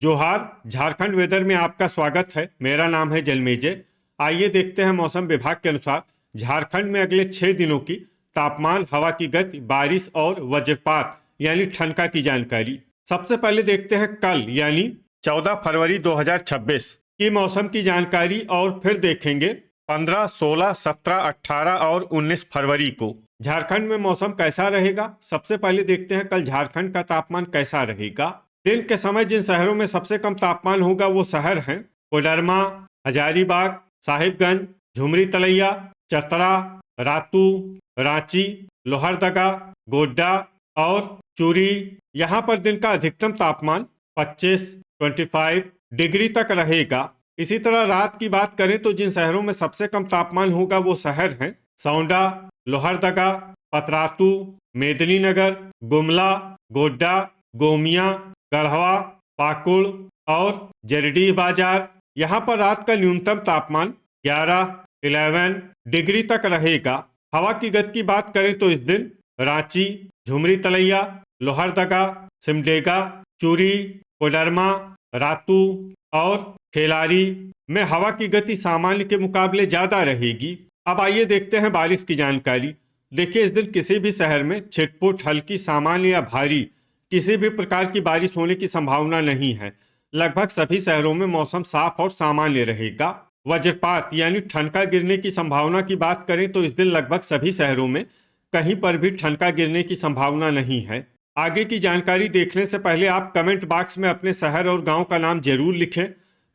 जोहार। झारखंड वेदर में आपका स्वागत है। मेरा नाम है जलमेजय। आइए देखते हैं मौसम विभाग के अनुसार झारखंड में अगले 6 दिनों की तापमान, हवा की गति, बारिश और वज्रपात यानी ठनका की जानकारी। सबसे पहले देखते हैं कल यानी 14 फरवरी 2026 की मौसम की जानकारी और फिर देखेंगे 15, 16, 17, 18 और 19 फरवरी को झारखंड में मौसम कैसा रहेगा। सबसे पहले देखते हैं कल झारखंड का तापमान कैसा रहेगा। दिन के समय जिन शहरों में सबसे कम तापमान होगा वो शहर हैं कोडरमा, हजारीबाग, साहिबगंज, झुमरी तलैया, चतरा, रातू, रांची, लोहरदगा, गोड्डा और चूरी। यहाँ पर दिन का अधिकतम तापमान 25 डिग्री तक रहेगा। इसी तरह रात की बात करें तो जिन शहरों में सबसे कम तापमान होगा वो शहर हैं सौंडा, लोहरदगा, पतरातू, मेदिनीनगर, गुमला, गोड्डा, गोमिया, गढ़वा, पाकुड़ और जरडीह बाजार। यहाँ पर रात का न्यूनतम तापमान 11 डिग्री तक रहेगा। हवा की गति की बात करें तो इस दिन रांची, झुमरी तलैया, लोहरदगा, सिमडेगा, चूरी, कोडरमा, रातू और खेलारी में हवा की गति सामान्य के मुकाबले ज्यादा रहेगी। अब आइए देखते हैं बारिश की जानकारी। देखिए, इस दिन किसी भी शहर में छिटपुट, हल्की, सामान्य या भारी किसी भी प्रकार की बारिश होने की संभावना नहीं है। लगभग सभी शहरों में मौसम साफ और सामान्य रहेगा। वज्रपात यानी ठनका गिरने की संभावना की बात करें तो इस दिन लगभग सभी शहरों में कहीं पर भी ठनका गिरने की संभावना नहीं है। आगे की जानकारी देखने से पहले आप कमेंट बॉक्स में अपने शहर और गांव का नाम जरूर लिखें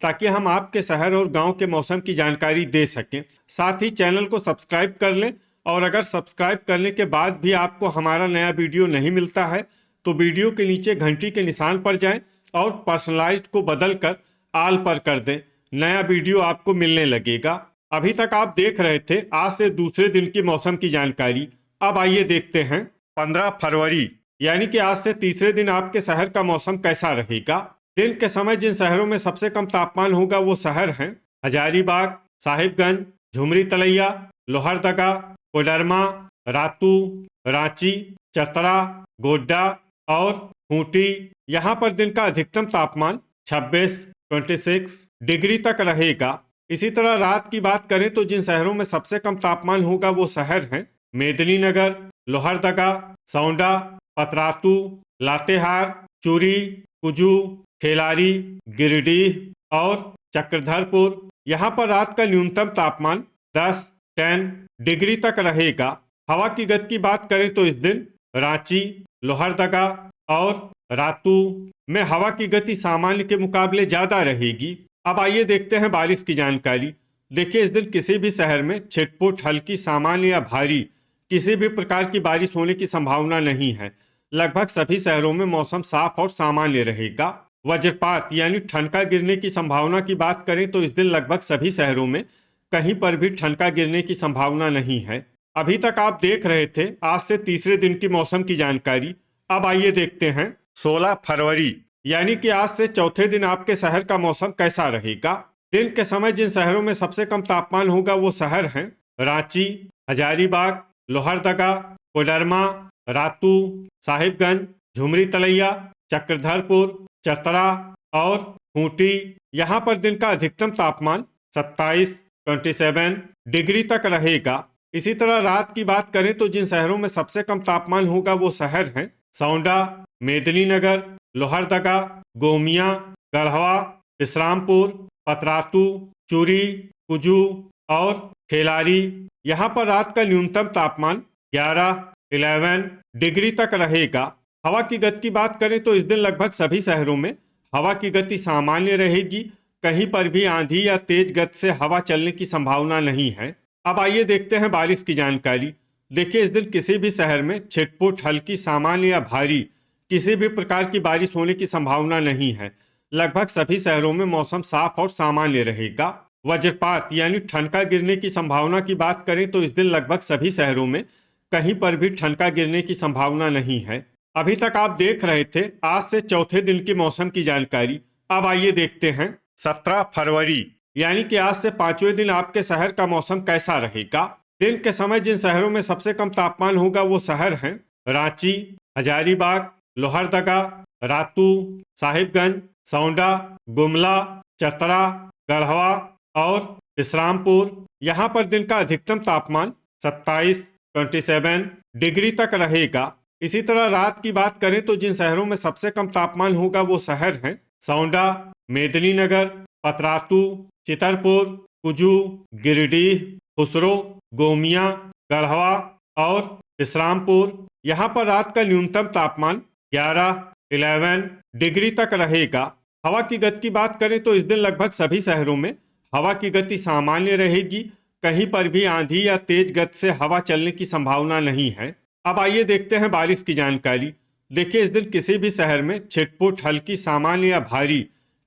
ताकि हम आपके शहर और गांव के मौसम की जानकारी दे सकें। साथ ही चैनल को सब्सक्राइब कर लें और अगर सब्सक्राइब करने के बाद भी आपको हमारा नया वीडियो नहीं मिलता है तो वीडियो के नीचे घंटी के निशान पर जाएं और पर्सनलाइज्ड को बदलकर आल पर कर दें। नया वीडियो आपको मिलने लगेगा। अभी तक आप देख रहे थे आज से दूसरे दिन की मौसम की जानकारी। अब आइए देखते हैं 15 फरवरी यानी कि आज से तीसरे दिन आपके शहर का मौसम कैसा रहेगा। दिन के समय जिन शहरों में सबसे कम तापमान होगा वो शहर हैं हजारीबाग, साहिबगंज, झुमरी तलैया, लोहरदगा, कोडरमा, रातू, रांची, चतरा, गोड्डा और खूंटी। यहाँ पर दिन का अधिकतम तापमान 26 डिग्री तक रहेगा। इसी तरह रात की बात करें तो जिन शहरों में सबसे कम तापमान होगा वो शहर हैं मेदिनीनगर, लोहरदगा, सौंडा, पतरातू, लातेहार, चूरी, कुजू, खेलारी, गिरिडीह और चक्रधरपुर। यहाँ पर रात का न्यूनतम तापमान 10 डिग्री तक रहेगा। हवा की गति की बात करें तो इस दिन रांची, लोहरदगा और रातू में हवा की गति सामान्य के मुकाबले ज्यादा रहेगी। अब आइए देखते हैं बारिश की जानकारी। देखिए, इस दिन किसी भी शहर में छिटपुट, हल्की, सामान्य या भारी किसी भी प्रकार की बारिश होने की संभावना नहीं है। लगभग सभी शहरों में मौसम साफ और सामान्य रहेगा। वज्रपात यानी ठनका गिरने की संभावना की बात करें तो इस दिन लगभग सभी शहरों में कहीं पर भी ठनका गिरने की संभावना नहीं है। अभी तक आप देख रहे थे आज से तीसरे दिन की मौसम की जानकारी। अब आइए देखते हैं 16 फरवरी यानी कि आज से चौथे दिन आपके शहर का मौसम कैसा रहेगा। दिन के समय जिन शहरों में सबसे कम तापमान होगा वो शहर हैं रांची, हजारीबाग, लोहरदगा, कोडरमा, रातू, साहिबगंज, झुमरी तलैया, चक्रधरपुर, चतरा और खूंटी। यहाँ पर दिन का अधिकतम तापमान 27 डिग्री तक रहेगा। इसी तरह रात की बात करें तो जिन शहरों में सबसे कम तापमान होगा वो शहर हैं सौंडा, मेदिनीनगर, लोहरदगा, गोमिया, गढ़वा, विश्रामपुर, पतरातू, चूरी, कुजू और खेलारी। यहाँ पर रात का न्यूनतम तापमान 11 डिग्री तक रहेगा। हवा की गति की बात करें तो इस दिन लगभग सभी शहरों में हवा की गति सामान्य रहेगी। कहीं पर भी आंधी या तेज गति से हवा चलने की संभावना नहीं है। अब आइए देखते हैं बारिश की जानकारी। देखिए, इस दिन किसी भी शहर में छिटपुट, हल्की, सामान्य या भारी किसी भी प्रकार की बारिश होने की संभावना नहीं है। लगभग सभी शहरों में मौसम साफ और सामान्य रहेगा। वज्रपात यानी ठनका गिरने की संभावना की बात करें तो इस दिन लगभग सभी शहरों में कहीं पर भी ठनका गिरने की संभावना नहीं है। अभी तक आप देख रहे थे आज से चौथे दिन की मौसम की जानकारी। अब आइए देखते हैं 17 फरवरी यानी कि आज से पांचवें दिन आपके शहर का मौसम कैसा रहेगा। दिन के समय जिन शहरों में सबसे कम तापमान होगा वो शहर हैं रांची, हजारीबाग, लोहरदगा, रातू, साहिबगंज, सौंडा, गुमला, चतरा, गढ़वा और विश्रामपुर। यहाँ पर दिन का अधिकतम तापमान 27 डिग्री तक रहेगा। इसी तरह रात की बात करें तो जिन शहरों में सबसे कम तापमान होगा वो शहर हैं सौंडा, मेदिनीनगर, पतरातू, चितरपुर, कुजू, गिरिडीह, खुसरो, गोमिया, गढ़वा और विश्रामपुर। यहाँ पर रात का न्यूनतम तापमान 11 डिग्री तक रहेगा। हवा की गति की बात करें तो इस दिन लगभग सभी शहरों में हवा की गति सामान्य रहेगी। कहीं पर भी आंधी या तेज गति से हवा चलने की संभावना नहीं है। अब आइए देखते हैं बारिश की जानकारी। देखिए, इस दिन किसी भी शहर में छिटपुट, हल्की, सामान्य या भारी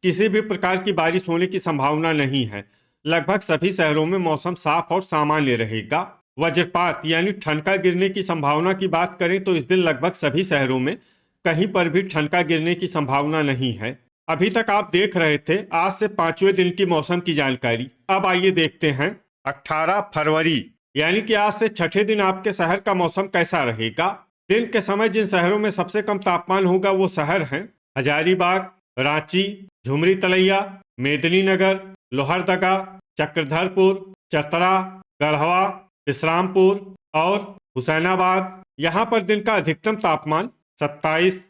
किसी भी प्रकार की बारिश होने की संभावना नहीं है। लगभग सभी शहरों में मौसम साफ और सामान्य रहेगा। वज्रपात यानी ठनका गिरने की संभावना की बात करें तो इस दिन लगभग सभी शहरों में कहीं पर भी ठनका गिरने की संभावना नहीं है। अभी तक आप देख रहे थे आज से 5वें दिन की मौसम की जानकारी। अब आइए देखते हैं 18 फरवरी यानी कि आज से छठे दिन आपके शहर का मौसम कैसा रहेगा। दिन के समय जिन शहरों में सबसे कम तापमान होगा वो शहर हैं हजारीबाग, रांची, झुमरी तलैया, मेदिनीनगर, लोहरदगा, चक्रधरपुर, चतरा, गढ़वा, विश्रामपुर और हुसैनाबाद। यहाँ पर दिन का अधिकतम तापमान 27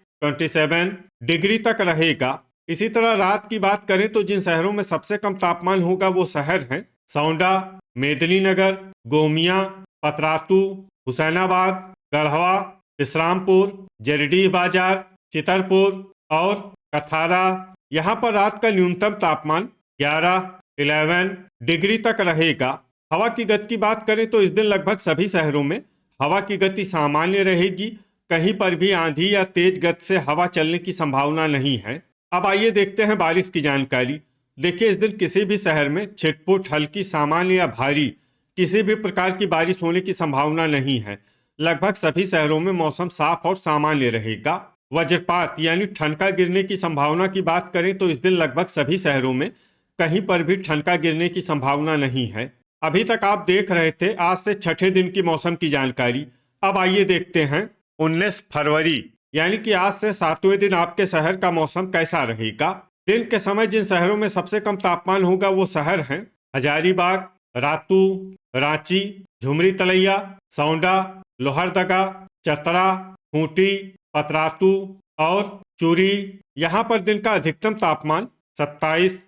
डिग्री तक रहेगा। इसी तरह रात की बात करें तो जिन शहरों में सबसे कम तापमान होगा वो शहर हैं सौंडा, मेदिनीनगर, गोमिया, पतरातू, हुसैनाबाद, गढ़वा, विश्रामपुर, जरीडीह बाजार, चितरपुर और कथारा। यहाँ पर रात का न्यूनतम तापमान 11 डिग्री तक रहेगा। हवा की गति की बात करें तो इस दिन लगभग सभी शहरों में हवा की गति सामान्य रहेगी। कहीं पर भी आंधी या तेज गति से हवा चलने की संभावना नहीं है। अब आइए देखते हैं बारिश की जानकारी। देखिए, इस दिन किसी भी शहर में छिटपुट, हल्की, सामान्य या भारी किसी भी प्रकार की बारिश होने की संभावना नहीं है। लगभग सभी शहरों में मौसम साफ और सामान्य रहेगा। वज्रपात यानी ठनका गिरने की संभावना की बात करें तो इस दिन लगभग सभी शहरों में कहीं पर भी ठनका गिरने की संभावना नहीं है। अभी तक आप देख रहे थे आज से छठे दिन की मौसम की जानकारी। अब आइए देखते हैं 19 फरवरी यानी कि आज से 7वें दिन आपके शहर का मौसम कैसा रहेगा। दिन के समय जिन शहरों में सबसे कम तापमान होगा वो शहर हैं हजारीबाग, रातू, रांची, झुमरी तलैया, सौंडा, लोहरदगा, चतरा, खूंटी, पतरातू और चूरी। यहाँ पर दिन का अधिकतम तापमान 27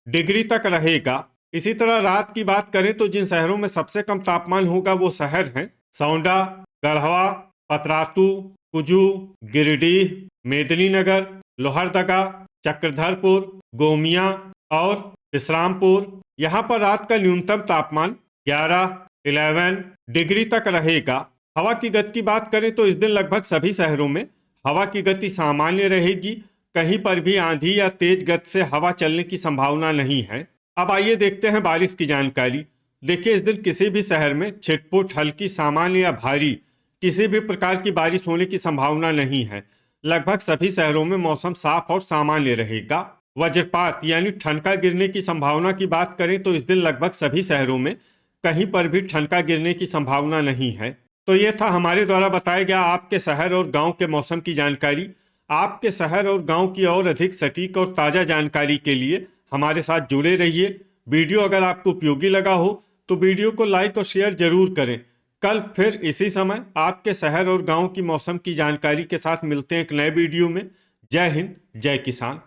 डिग्री तक रहेगा। इसी तरह रात की बात करें तो जिन शहरों में सबसे कम तापमान होगा वो शहर हैं सौंडा, गढ़वा, पतरातू, कुजू, गिरिडीह, मेदिनीनगर, लोहरदगा, चक्रधरपुर, गोमिया और विश्रामपुर। यहाँ पर रात का न्यूनतम तापमान 11 डिग्री तक रहेगा। हवा की गति की बात करें तो इस दिन लगभग सभी शहरों में हवा की गति सामान्य रहेगी। कहीं पर भी आंधी या तेज गति से हवा चलने की संभावना नहीं है। अब आइए देखते हैं बारिश की जानकारी। देखिए, इस दिन किसी भी शहर में छिटपुट, हल्की, सामान्य या भारी किसी भी प्रकार की बारिश होने की संभावना नहीं है। लगभग सभी शहरों में मौसम साफ और सामान्य रहेगा। वज्रपात यानी ठनका गिरने की संभावना की बात करें तो इस दिन लगभग सभी शहरों में कहीं पर भी ठनका गिरने की संभावना नहीं है। तो ये था हमारे द्वारा बताया गया आपके शहर और गांव के मौसम की जानकारी। आपके शहर और गांव की और अधिक सटीक और ताज़ा जानकारी के लिए हमारे साथ जुड़े रहिए। वीडियो अगर आपको उपयोगी लगा हो तो वीडियो को लाइक और शेयर जरूर करें। कल फिर इसी समय आपके शहर और गांव की मौसम की जानकारी के साथ मिलते हैं एक नए वीडियो में। जय हिंद, जय किसान।